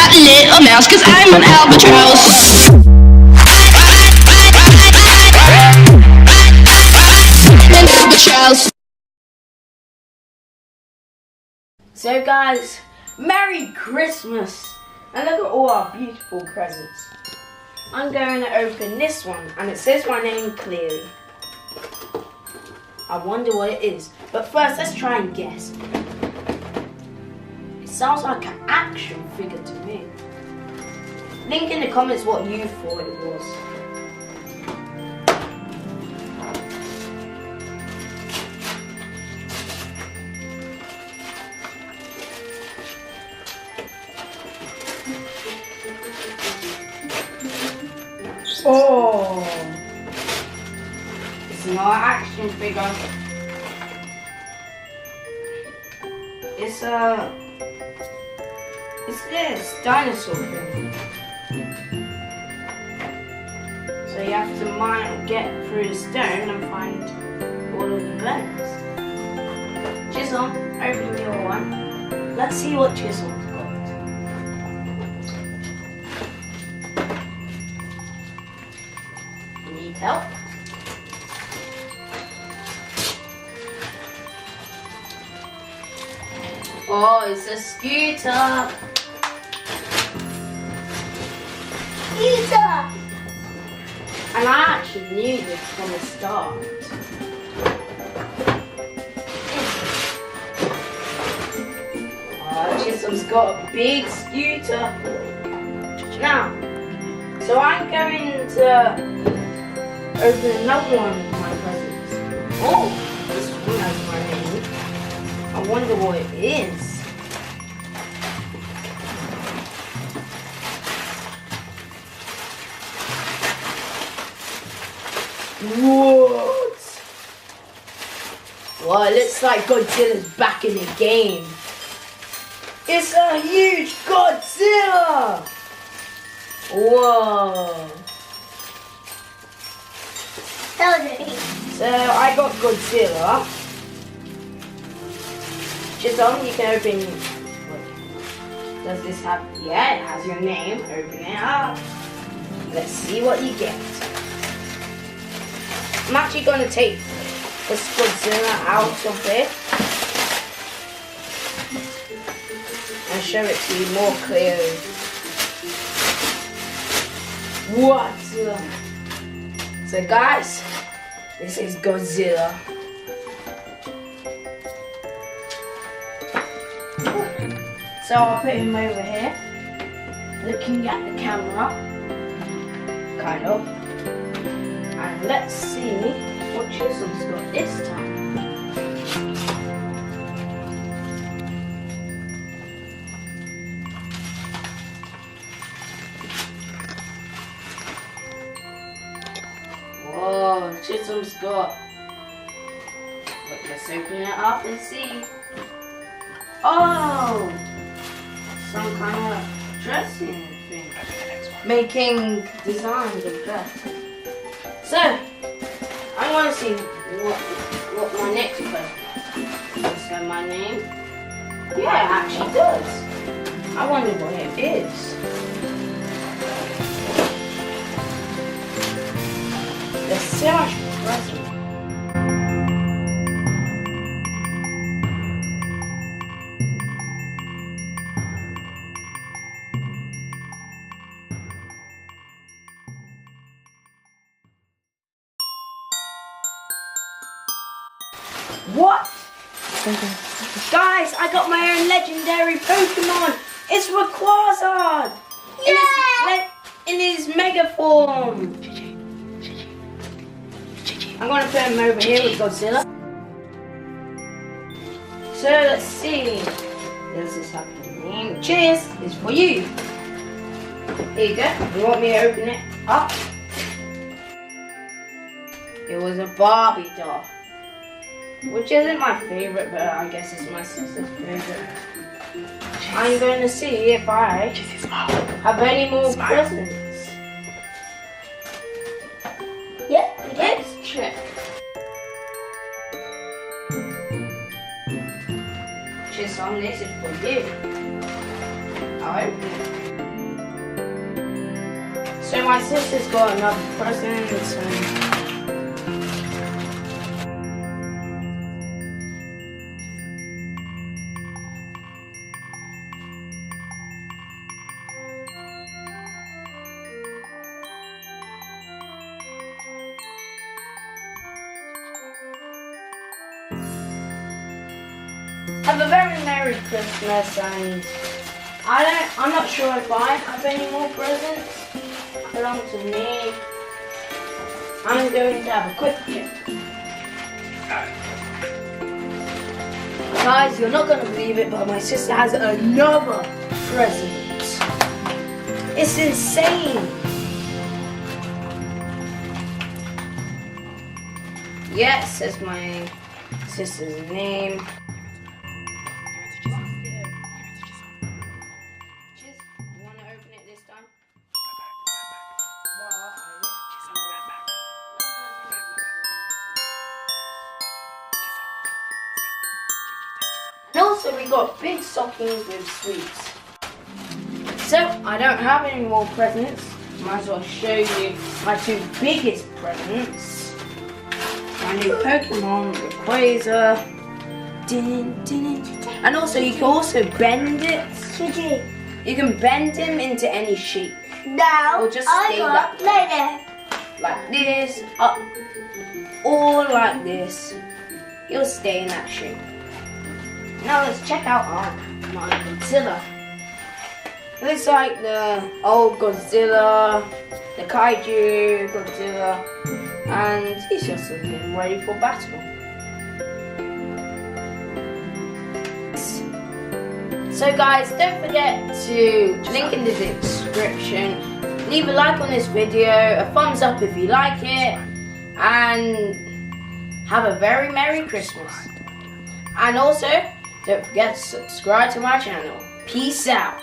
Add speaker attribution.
Speaker 1: that little mouse, 'cause I'm an albatross. An albatross.
Speaker 2: So guys, Merry Christmas! And look at all our beautiful presents. I'm going to open this one and it says my name clearly. I wonder what it is. But first, let's try and guess. It sounds like an action figure to me. Link in the comments what you thought it was. Oh! It's not an action figure. It's this dinosaur thing. So you have to get through the stone and find all of the bones. Chisholm, open your one. Let's see what Chisholm's got. Need help? Oh, it's a scooter! Scooter! And I actually knew this from the start. Oh, Chisholm's got a big scooter. Now, so I'm going to open another one of my presents. Oh, this one has my name. I wonder what it is. What? Well, it looks like Godzilla's back in the game. It's a huge Godzilla! Whoa. So I got Godzilla. Chisholm, you can open. Does this have? Yeah, it has your name. Open it up. Let's see what you get. I'm actually going to take this Godzilla out of it and show it to you more clearly. What? So guys, this is Godzilla. So I'll put him over here, looking at the camera, kind of. And let's see what Chisholm's got this time. Whoa, Chisholm's got. Wait, let's open it up and see. Oh! Some kind of dressing thing. Making designs of dress. So, I want to see what my next present is. Does it say my name? Yeah, it actually does. I wonder what it is. There's so much present. What? Guys, I got my own legendary Pokemon. It's Rayquaza. Yeah. In his mega form. I'm gonna put him over here with Godzilla. So let's see. Does this have a name? Cheers. It's for you. Here you go. You want me to open it up? It was a Barbie doll. Which isn't my favourite, but I guess it's my sister's favourite. I'm going to see if I have any more presents. Yep, let's check. Chisholm, this is for you. I'll open it. So my sister's got another present. Have a very Merry Christmas, and I'm not sure if I have any more presents that belong to me. I'm going to have a quick check. Guys, you're not going to believe it, but my sister has another present. It's insane. Yeah, it says my sister's name. And also we got big stockings with sweets. So I don't have any more presents. Might as well show you my two biggest presents. My new Pokemon, the Quasar. And also you can also bend it.
Speaker 3: Chiji.
Speaker 2: You can bend him into any shape.
Speaker 3: Now
Speaker 2: Or just stay that way. Like this, up, or like this. He'll stay in that shape. Now let's check out my Godzilla. It looks like the old Godzilla, the Kaiju Godzilla, and he's just looking ready for battle. So guys, don't forget to link in the description. Leave a like on this video, a thumbs up if you like it, and have a very Merry Christmas. And also, don't forget to subscribe to my channel. Peace out.